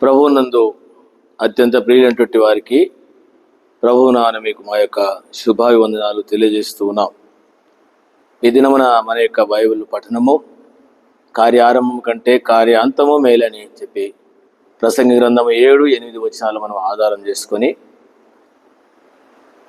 ప్రభువునందు అత్యంత ప్రియులైనటువంటి వారికి ప్రభువునాన మీకు మా యొక్క శుభాభివందనాలు తెలియజేస్తూ ఉన్నాం. ఈ దినమున మన యొక్క బైబిల్ పఠనము కార్యారంభం కంటే కార్యాంతము మేలని చెప్పి ప్రసంగి గ్రంథము 7-8 వచనాలు మనం ఆధారం చేసుకొని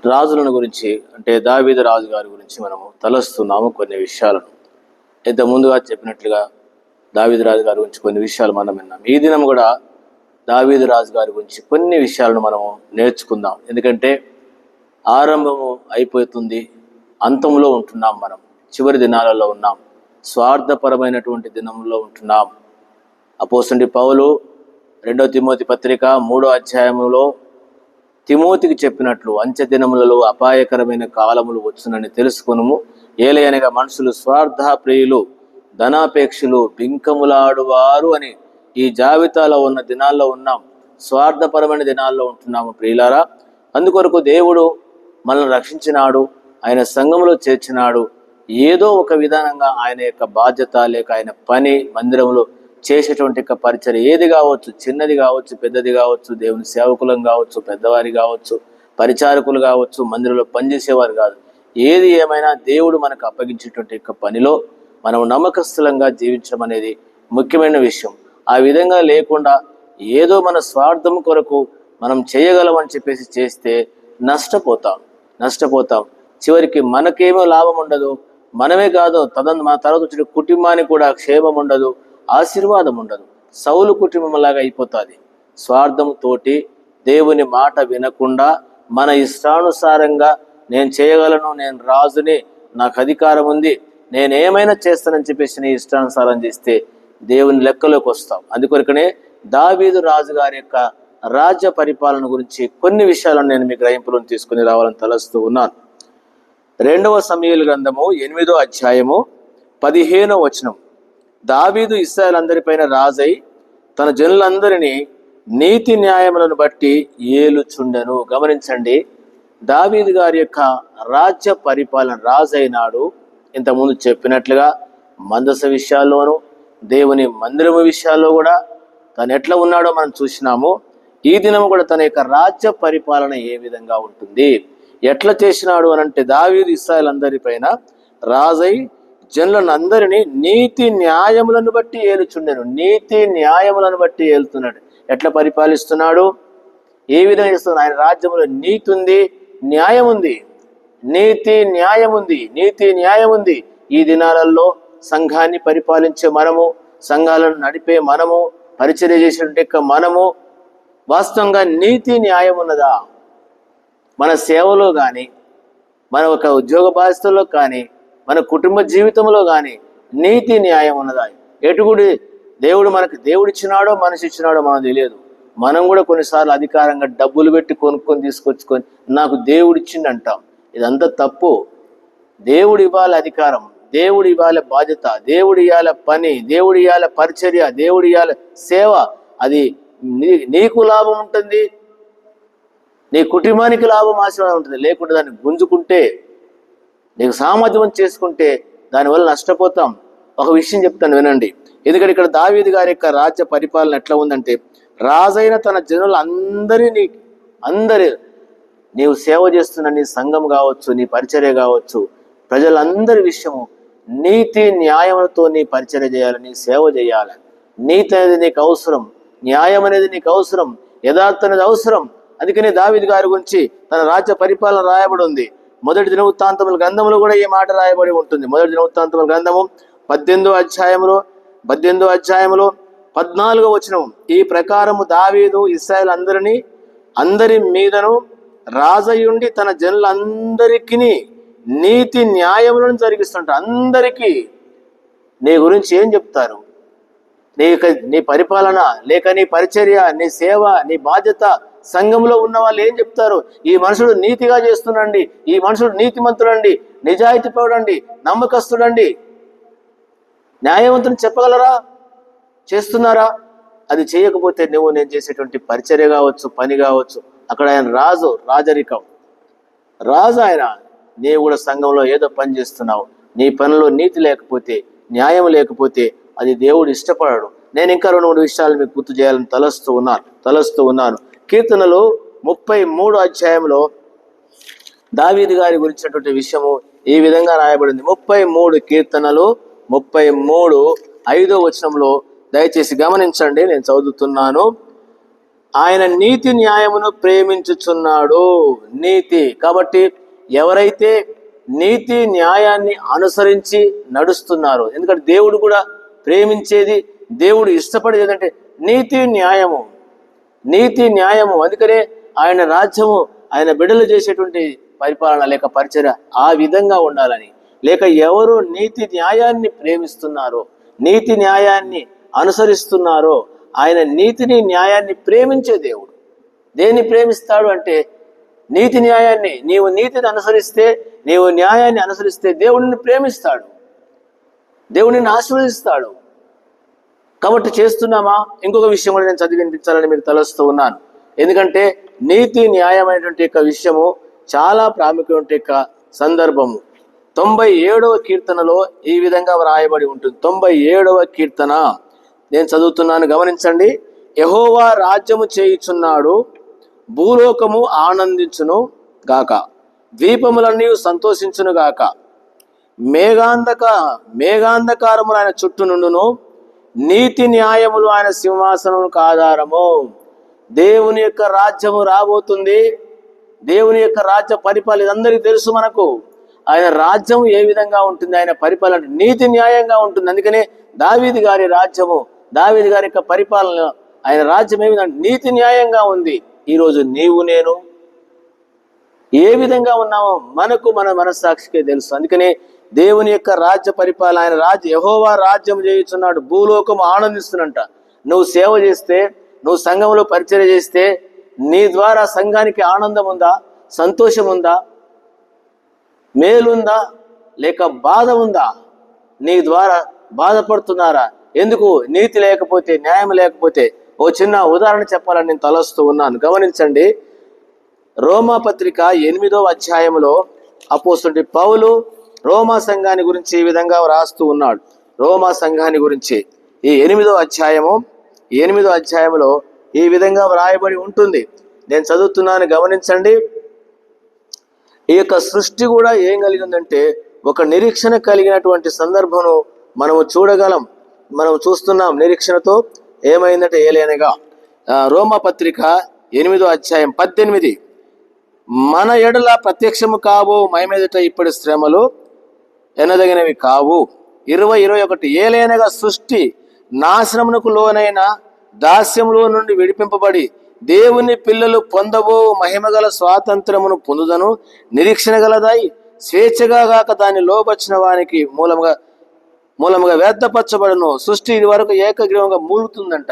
రాజులను గురించి అంటే దావీదు రాజు గారి గురించి మనము తలస్తున్నాము. కొన్ని విషయాలను ఇంత ముందుగా చెప్పినట్లుగా దావీదు రాజు గారి గురించి కొన్ని విషయాలు మనం విన్నాం. ఈ దినం కూడా దావీదు రాజు గారి గురించి కొన్ని విషయాలను మనము నేర్చుకుందాం. ఎందుకంటే ఆరంభము అయిపోతుంది, అంతంలో ఉంటున్నాం, మనం చివరి దినాలలో ఉన్నాం, స్వార్థపరమైనటువంటి దినంలో ఉంటున్నాం. అపోస్తలుడైన పౌలు 2 తిమోతి పత్రిక 3వ అధ్యాయంలో తిమోతికి చెప్పినట్లు అంత్య దినములలో అపాయకరమైన కాలములు వచ్చునని తెలుసుకొనుము. ఏలయనగా మనుషులు స్వార్థ ప్రియులు, ధనాపేక్షలు, బింకములాడువారు అని ఈ జాబితాలో ఉన్న దినాల్లో ఉన్నాం. స్వార్థపరమైన దినాల్లో ఉంటున్నాము ప్రియులారా. అందుకొరకు దేవుడు మనల్ని రక్షించినాడు, ఆయన సంఘంలో చేర్చినాడు. ఏదో ఒక విధానంగా ఆయన యొక్క బాధ్యత లేక ఆయన పని మందిరంలో చేసేటువంటి పరిచయం ఏది కావచ్చు, చిన్నది కావచ్చు, పెద్దది కావచ్చు, దేవుని సేవకులం కావచ్చు, పెద్దవారి కావచ్చు, పరిచారకులు కావచ్చు, మందిరంలో పనిచేసేవారు కాదు, ఏది ఏమైనా దేవుడు మనకు అప్పగించేటువంటి పనిలో మనం నమ్మకస్తులంగా జీవించడం అనేది ముఖ్యమైన విషయం. ఆ విధంగా లేకుండా ఏదో మన స్వార్థం కొరకు మనం చేయగలమని చెప్పేసి చేస్తే నష్టపోతాం. చివరికి మనకేమో లాభం ఉండదు, మనమే కాదు మన తర్వాత వచ్చిన కుటుంబానికి కూడా క్షేమం ఉండదు, ఆశీర్వాదం ఉండదు. సౌలు కుటుంబం లాగా అయిపోతుంది. స్వార్థంతోటి దేవుని మాట వినకుండా మన ఇష్టానుసారంగా నేను చేయగలను, నేను రాజుని, నాకు అధికారం ఉంది, నేనేమైనా చేస్తానని చెప్పేసి నీ ఇష్టానుసారం చేస్తే దేవుని లెక్కలోకి వస్తాం. అందుకొరకనే దావీదు రాజు గారి యొక్క రాజ్య పరిపాలన గురించి కొన్ని విషయాలను నేను మీ గ్రహింపులను తీసుకుని రావాలని తలస్తూ ఉన్నాను. 2వ సమూయేలు గ్రంథము 8వ అధ్యాయము 15వ వచనం. దావీదు ఇశ్రాయేలందరిపైన రాజై తన జనులందరినీ నీతి న్యాయములను బట్టి ఏలుచుండెను. గమనించండి, దావీదు గారి యొక్క రాజ్య పరిపాలన రాజైనాడు. ఇంతకుముందు చెప్పినట్లుగా మందస విషయాల్లోనూ దేవుని మందిరము విషయాల్లో కూడా తను ఎట్లా ఉన్నాడో మనం చూసినాము. ఈ దినం కూడా తన యొక్క రాజ్య పరిపాలన ఏ విధంగా ఉంటుంది, ఎట్లా చేసినాడు అనంటే దావీదు ఇశ్రాయేలందరిపైన రాజై జనులను అందరినీ నీతి న్యాయములను బట్టి ఏలుచుండెను. నీతి న్యాయములను బట్టి ఏలుతున్నాడు. ఎట్లా పరిపాలిస్తున్నాడు, ఏ విధంగా చేస్తున్నాడు? ఆయన రాజ్యంలో నీతి ఉంది, న్యాయం ఉంది. నీతి న్యాయం ఉంది. ఈ దినాలలో సంఘాన్ని పరిపాలించే మనము, సంఘాలను నడిపే మనము, పరిచర్య చేసేటువంటి మనము వాస్తవంగా నీతి న్యాయం ఉన్నదా? మన సేవలో కానీ, మన ఒక ఉద్యోగ బాధ్యతల్లో కానీ, మన కుటుంబ జీవితంలో కానీ నీతి న్యాయం ఉన్నదా? ఎటుగుడి దేవుడు ఇచ్చినాడో మనిషి ఇచ్చినాడో మనకు తెలియదు. మనం కూడా కొన్నిసార్లు అధికారంగా డబ్బులు పెట్టి కొనుక్కొని తీసుకొచ్చుకొని నాకు దేవుడు ఇచ్చింది అంటాం. ఇదంతా తప్పు. దేవుడు ఇవ్వాలి అధికారం, దేవుడు ఇవ్వాలి బాధ్యత, దేవుడు ఇవ్వాలి పని, దేవుడు ఇవ్వాలి పరిచర్య, దేవుడు ఇవ్వాలి సేవ. అది నీకు లాభం ఉంటుంది, నీ కుటుంబానికి లాభం ఆశీర్వాదం ఉంటుంది. లేకుంటే దాన్ని గుంజుకుంటే, నీకు సామర్థ్యం చేసుకుంటే దానివల్ల నష్టపోతాం. ఒక విషయం చెప్తాను వినండి. ఎందుకంటే ఇక్కడ దావీదు గారి యొక్క రాజ్య పరిపాలన ఎట్లా ఉందంటే, రాజైన తన జనులు అందరి నీవు సేవ చేస్తున్న నీ సంఘం కావచ్చు, నీ పరిచర్య కావచ్చు, ప్రజలందరి విషయము నీతి న్యాయములతో నీ పరిచర్య చేయాలి, నీ సేవ చేయాలి. నీతి అనేది నీకు అవసరం, న్యాయం అనేది నీకు అవసరం, యథార్థ అనేది అవసరం. అందుకనే దావీదు గారి గురించి తన రాజ్య పరిపాలన రాయబడి ఉంది. మొదటి దినవృత్తాంతముల గ్రంథంలో కూడా ఈ మాట రాయబడి ఉంటుంది. మొదటి దినవృత్తాంతముల గ్రంథము 18వ అధ్యాయములో 14వ వచనం. ఈ ప్రకారము దావీదు ఇశ్రాయేలు అందరి మీదను రాజయుండి తన జనులందరికీ నీతి న్యాయములను జరిగిస్తుంట. అందరికీ నీ గురించి ఏం చెప్తారు? నీ పరిపాలన లేక నీ పరిచర్య, నీ సేవ, నీ బాధ్యత సంఘంలో ఉన్న వాళ్ళు ఏం చెప్తారు? ఈ మనుషుడు నీతిగా చేస్తున్నాండి, ఈ మనుషుడు నీతిమంతుడండి, నిజాయితీ పరుడండి, నమ్మకస్తుడండి, న్యాయవంతుని చెప్పగలరా? చేస్తున్నారా? అది చేయకపోతే నేను చేసేటువంటి పరిచర్య కావచ్చు, పని కావచ్చు, అక్కడ ఆయన రాజరికం రాజు ఆయన. నీవు కూడా సంఘంలో ఏదో పని చేస్తున్నావు, నీ పనిలో నీతి లేకపోతే, న్యాయం లేకపోతే అది దేవుడు ఇష్టపడడు. నేను ఇంకా 2-3 విషయాలు మీకు గుర్తు చేయాలని తలస్తూ ఉన్నాను. కీర్తనలు 33 అధ్యాయంలో దావీదు గారి గురించినటువంటి విషయము ఈ విధంగా రాయబడింది. 33 కీర్తనలు 33 5వ దయచేసి గమనించండి, నేను చదువుతున్నాను. ఆయన నీతి న్యాయమును ప్రేమించుచున్నాడు. నీతి కాబట్టి ఎవరైతే నీతి న్యాయాన్ని అనుసరించి నడుస్తున్నారో, ఎందుకంటే దేవుడు కూడా ప్రేమించేది, దేవుడు ఇష్టపడేది ఏంటంటే నీతి న్యాయము. అందుకనే ఆయన రాజ్యము, ఆయన బిడ్డలు చేసేటువంటి పరిపాలన లేక పరిచర్య ఆ విధంగా ఉండాలని, లేక ఎవరు నీతి న్యాయాన్ని ప్రేమిస్తున్నారో, నీతి న్యాయాన్ని అనుసరిస్తున్నారో, ఆయన నీతిని న్యాయాన్ని ప్రేమించే దేవుడు. దేన్ని ప్రేమిస్తాడు అంటే నీతి న్యాయాన్ని. నీవు నీతిని అనుసరిస్తే, నీవు న్యాయాన్ని అనుసరిస్తే దేవుడిని ప్రేమిస్తాడు, దేవుడిని ఆశీర్వదిస్తాడు. కాబట్టి చేస్తున్నామా? ఇంకొక విషయం కూడా నేను చదివి వినిపించాలని మీకు తలస్తూ ఉన్నాను. ఎందుకంటే నీతి న్యాయమైనటువంటి యొక్క విషయము చాలా ప్రాముఖ్యమైన యొక్క సందర్భము. 97వ కీర్తనలో ఈ విధంగా వ్రాయబడి ఉంటుంది. 97వ కీర్తన నేను చదువుతున్నాను, గమనించండి. యెహోవా రాజ్యము చేయుచున్నాడు, భూలోకము ఆనందించును గాక, ద్వీపములన్నీ సంతోషించును గాక. మేఘాంధకారములు ఆయన చుట్టూ నుండును, నీతి న్యాయములు ఆయన సింహాసనముకు ఆధారము. దేవుని యొక్క రాజ్యము రాబోతుంది. దేవుని యొక్క రాజ్య పరిపాలన ఇదందరికీ తెలుసు మనకు. ఆయన రాజ్యం ఏ విధంగా ఉంటుంది, ఆయన పరిపాలన నీతి న్యాయంగా ఉంటుంది. అందుకనే దావీదు గారి రాజ్యము, దావీదు గారి యొక్క పరిపాలన, ఆయన రాజ్యం ఏ విధంగా నీతి న్యాయంగా ఉంది. ఈరోజు నీవు నేను ఏ విధంగా ఉన్నామో మనకు మన మనస్సాక్షికే తెలుసు. అందుకనే దేవుని యొక్క రాజ్య పరిపాలన, ఆయన యెహోవా రాజ్యం చేయుచున్నాడు, భూలోకం ఆనందిస్తున్నంట. నువ్వు సేవ చేస్తే, నువ్వు సంఘంలో పరిచర్య చేస్తే, నీ ద్వారా సంఘానికి ఆనందం ఉందా, సంతోషం ఉందా, మేలుందా, లేక బాధ ఉందా? నీ ద్వారా బాధపడుతున్నారా? ఎందుకు? నీతి లేకపోతే, న్యాయం లేకపోతే. ఓ చిన్న ఉదాహరణ చెప్పాలని నేను తలస్తూ ఉన్నాను, గమనించండి. రోమాపత్రిక 8వ అధ్యాయంలో అపోస్తలుడు పౌలు రోమా సంఘాన్ని గురించి ఈ విధంగా రాస్తూ ఉన్నాడు. రోమా సంఘాన్ని గురించి ఈ 8వ అధ్యాయంలో ఈ విధంగా వ్రాయబడి ఉంటుంది. నేను చదువుతున్నాను, గమనించండి. ఈ యొక్క సృష్టి కూడా ఏం కలిగిందంటే ఒక నిరీక్షణ కలిగినటువంటి సందర్భమును మనము చూడగలం, మనం చూస్తున్నాం. నిరీక్షణతో ఏమైందంటే ఏలైనగా రోమాపత్రిక 8వ అధ్యాయం 18, మన ఎడల ప్రత్యక్షము కావు మహిమెదుట ఇప్పటి శ్రమలు ఎనదగినవి కావు. 20-21, ఏలైనగా సృష్టి నాశనమునకు లోనైన దాస్యములో నుండి విడిపింపబడి దేవుని పిల్లలు పొందబో మహిమగల స్వాతంత్రమును పొందుదను నిరీక్షణ గలదాయి, స్వేచ్ఛగా గాక దాన్ని లోబర్చిన వానికి మూలముగా వ్యర్థపరచబడను. సృష్టి ఇది వరకు ఏకగ్రీవంగా మూలుతుందంట.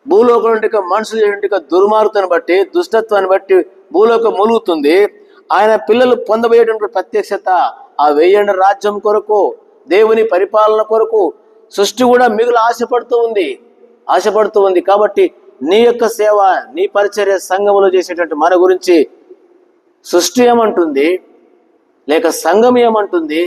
భూలోకం నుండి మనుషులు చేసిన దుర్మార్గతను బట్టి, దుష్టత్వాన్ని బట్టి భూలోకం మూలుగుతుంది. ఆయన పిల్లలు పొందబోయేటువంటి ప్రత్యక్షత ఆ 1000 రాజ్యం కొరకు, దేవుని పరిపాలన కొరకు సృష్టి కూడా మిగులు ఆశపడుతూ ఉంది. కాబట్టి నీ యొక్క సేవ, నీ పరిచర్య, సంఘములో చేసేటట్టు మన గురించి సృష్టి ఏమంటుంది, లేక సంఘం ఏమంటుంది,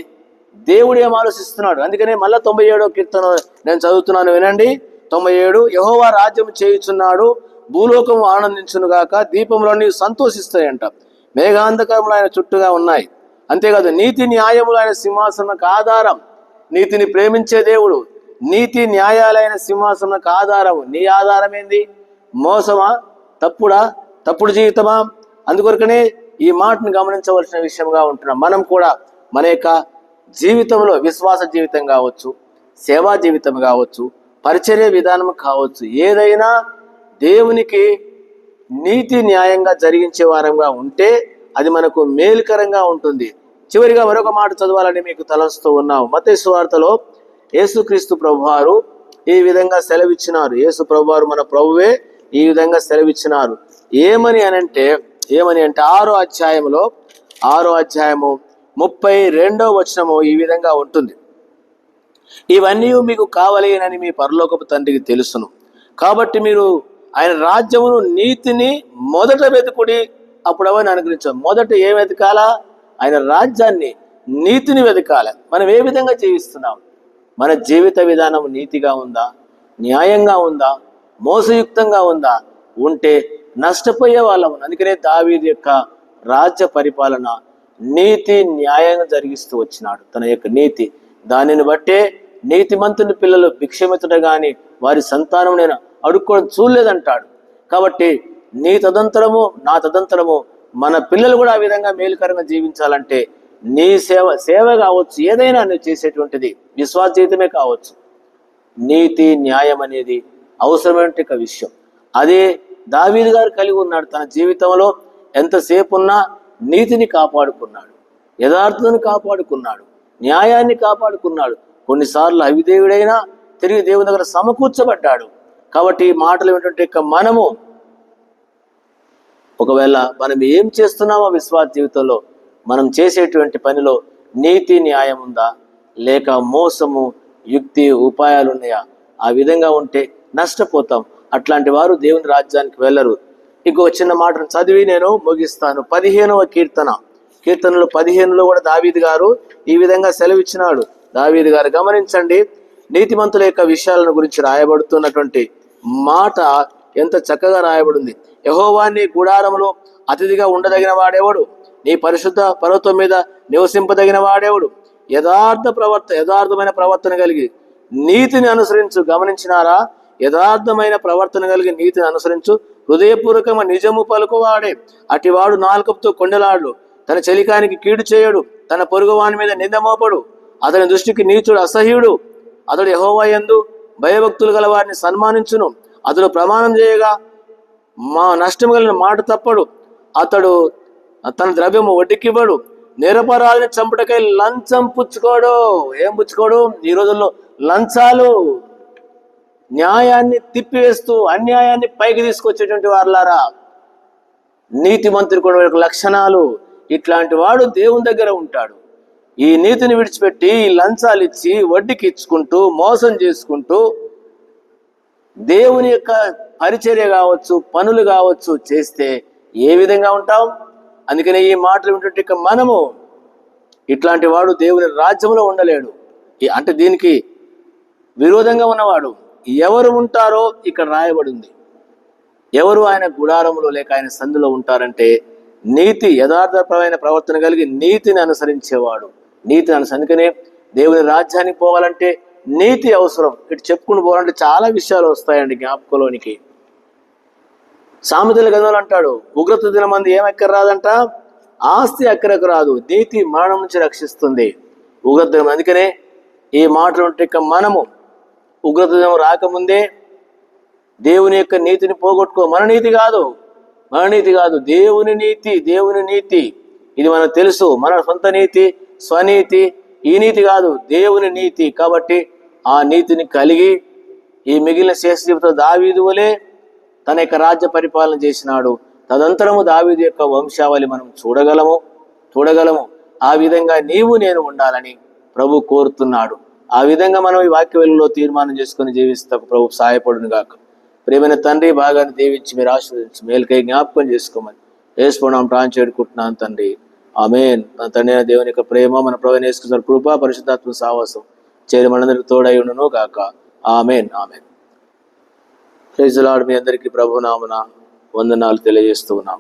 దేవుడు ఏం ఆలోచిస్తున్నాడు? అందుకనే మళ్ళా 97వ కీర్తన నేను చదువుతున్నాను, వినండి. 97, యెహోవా రాజ్యం చేయుచున్నాడు, భూలోకము ఆనందించును గాక, దీపములన్నీ సంతోషిస్తాయంట, మేఘాంధకారములు ఆయన చుట్టూగా ఉన్నాయి. అంతేకాదు నీతి న్యాయములు ఆయన సింహాసనకు ఆధారం. నీతిని ప్రేమించే దేవుడు, నీతి న్యాయాలైన సింహాసనకు ఆధారం. నీ ఆధారం ఏంది? మోసమా, తప్పుడు జీవితమా? అందుకొరకనే ఈ మాటను గమనించవలసిన విషయంగా ఉంటున్నాం. మనం కూడా మన యొక్క జీవితంలో, విశ్వాస జీవితం కావచ్చు, సేవా జీవితం కావచ్చు, పరిచర్య విధానం కావచ్చు, ఏదైనా దేవునికి నీతి న్యాయంగా జరిగించే వారంగా ఉంటే అది మనకు మేలుకరంగా ఉంటుంది. చివరిగా మరొక మాట చదవాలని మీకు తలస్తూ ఉన్నాం. మత్తయి సువార్తలో యేసుక్రీస్తు ప్రభువారు ఈ విధంగా సెలవిచ్చినారు. యేసు ప్రభువారు, మన ప్రభువే ఈ విధంగా సెలవిచ్చినారు. ఏమని అంటే 6వ అధ్యాయము 32వ వచనము ఈ విధంగా ఉంటుంది. ఇవన్నీ మీకు కావలేనని మీ పరలోకపు తండ్రికి తెలుసును, కాబట్టి మీరు ఆయన రాజ్యమును, నీతిని మొదట వెతుకుడి, అప్పుడు అవన్నీ అనుగ్రహించాం. మొదట ఏం వెతకాలా? ఆయన రాజ్యాన్ని, నీతిని వెతకాలి. మనం ఏ విధంగా జీవిస్తున్నాం? మన జీవిత విధానం నీతిగా ఉందా? న్యాయంగా ఉందా, మోసయుక్తంగా ఉందా? ఉంటే నష్టపోయే వాళ్ళం. అందుకనే దావీదు యొక్క రాజ్య పరిపాలన నీతి న్యాయంగా జరిగిస్తూ వచ్చినాడు. తన యొక్క నీతి, దానిని బట్టే నీతిమంతుని పిల్లలు భిక్షమెత్తుట గాని వారి సంతానం నేను అడుక్కోవడం చూడలేదంటాడు. కాబట్టి నీ తదంతరము నా తదంతరము మన పిల్లలు కూడా ఆ విధంగా మేలుకరంగా జీవించాలంటే నీ సేవ కావచ్చు, ఏదైనా నువ్వు చేసేటువంటిది విశ్వాస జీవితమే కావచ్చు, నీతి న్యాయం అనేది అవసరమైన విషయం. అదే దావీదు గారు కలిగి ఉన్నాడు. తన జీవితంలో ఎంతసేపు ఉన్నా నీతిని కాపాడుకున్నాడు, యథార్థతను కాపాడుకున్నాడు, న్యాయాన్ని కాపాడుకున్నాడు. కొన్నిసార్లు అవిధేయుడైనా తిరిగి దేవుని దగ్గర సమకూర్చబడ్డాడు. కాబట్టి ఈ మాటలు ఏంటంటే మనము ఒకవేళ మనం ఏం చేస్తున్నామో విశ్వాస జీవితంలో మనం చేసేటువంటి పనిలో నీతి న్యాయం ఉందా, లేక మోసము యుక్తి ఉపాయాలు ఉన్నాయా? ఆ విధంగా ఉంటే నష్టపోతాం. అట్లాంటి వారు దేవుని రాజ్యానికి వెళ్ళరు. ఇంకొక చిన్న మాటను చదివి నేను ముగిస్తాను. 15వ కీర్తనలు 15లో కూడా దావీదు గారు ఈ విధంగా సెలవిచ్చినాడు. దావీదు గారు గమనించండి, నీతిమంతుల యొక్క విషయాలను గురించి రాయబడుతున్నటువంటి మాట ఎంత చక్కగా రాయబడింది. యెహోవా నీ గుడారములో అతిథిగా ఉండదగిన వాడేవాడు, నీ పరిశుద్ధ పర్వతం మీద నివసింపదగిన వాడేవాడు. యథార్థమైన ప్రవర్తన కలిగి నీతిని అనుసరించు. గమనించినారా? యథార్థమైన ప్రవర్తన కలిగి నీతిని అనుసరించు, హృదయపూర్వకమైన నిజము పలుకువాడే. అటివాడు నాలుకతో కొండలాడు, తన చెలికానికి కీడు చేయడు, తన పొరుగువాని మీద నిందమోపడు. అతని దృష్టికి నీచుడు అసహ్యుడు. అతడు యెహోవా యందు భయభక్తులు గల వారిని సన్మానించును. అతడు ప్రమాణం చేయగా మా నష్టం కలిగిన మాట తప్పడు. అతడు తన ద్రవ్యము వడ్డీకివ్వడు. నిరపరాధిని చంపుటకై లంచం పుచ్చుకోడు. ఏం పుచ్చుకోడు? ఈ రోజుల్లో లంచాలు, న్యాయాన్ని తిప్పివేస్తూ అన్యాయాన్ని పైకి తీసుకొచ్చేటువంటి వారులారా, నీతిమంతుడు కూడా లక్షణాలు. ఇట్లాంటి వాడు దేవుని దగ్గర ఉంటాడు. ఈ నీతిని విడిచిపెట్టి ఈ లంచాలు ఇచ్చి వడ్డీకి ఇచ్చుకుంటూ మోసం చేసుకుంటూ దేవుని యొక్క పరిచర్య కావచ్చు, పనులు కావచ్చు చేస్తే ఏ విధంగా ఉంటాం? అందుకనే ఈ మాటలు వింటుంటే మనము ఇట్లాంటి వాడు దేవుని రాజ్యంలో ఉండలేడు. అంటే దీనికి విరోధంగా ఉన్నవాడు ఎవరు ఉంటారో ఇక్కడ రాయబడింది. ఎవరు ఆయన గుడారంలో లేక ఆయన సందులో ఉంటారంటే నీతి, యథార్థపరమైన ప్రవర్తన కలిగి నీతిని అనుసరించేవాడు. అందుకనే దేవుని రాజ్యానికి పోవాలంటే నీతి అవసరం. ఇటు చెప్పుకుని పోవాలంటే చాలా విషయాలు వస్తాయండి జ్ఞాపకంలోనికి. సామెతల గ్రంథంలో అంటాడు, ఉగ్రత దినం మంది ఏం ఎక్కర రాదంట, ఆస్తి ఎక్కరకు రాదు, నీతి మరణం నుంచి రక్షిస్తుంది. ఉగ్రత దినం. అందుకనే ఈ మాటలు ఉంటే మనము ఉగ్రత దినం రాకముందే దేవుని యొక్క నీతిని పోగొట్టుకో. మన నీతి కాదు, దేవుని నీతి. ఇది మనకు తెలుసు. మన సొంత నీతి, స్వనీతి, ఈ నీతి కాదు, దేవుని నీతి. కాబట్టి ఆ నీతిని కలిగి ఈ మిగిలిన శేష జీవితం దావీదు వలె తన యొక్క రాజ్య పరిపాలన చేసినాడు. తదంతరము దావీదు యొక్క వంశావళి మనం చూడగలము. ఆ విధంగా నీవు నేను ఉండాలని ప్రభు కోరుతున్నాడు. ఆ విధంగా మనం ఈ వాక్య వెలుగులో తీర్మానం చేసుకుని జీవిస్తాం. ప్రభు సహాయపడును గాక. ప్రియమైన తండ్రి, భాగాన్ని దీవించి మీరు ఆశీర్వదించి మేలుకై జ్ఞాపకం చేసుకోమని యేసునామమున ప్రార్థన చేడుకుంటున్నాను తండ్రి. ఆమేన్. మన తండ్రి అయిన దేవుని యొక్క ప్రేమ, మన ప్రభువైన యేసుక్రీస్తు కృప, పరిశుద్ధాత్మ సహవాసం చేరి మనందరికి తోడై ఉండును గాక. ఆమేన్. Praise the lord. మీ అందరికీ ప్రభు నామమున వందనాలు తెలియజేస్తూ ఉన్నాం.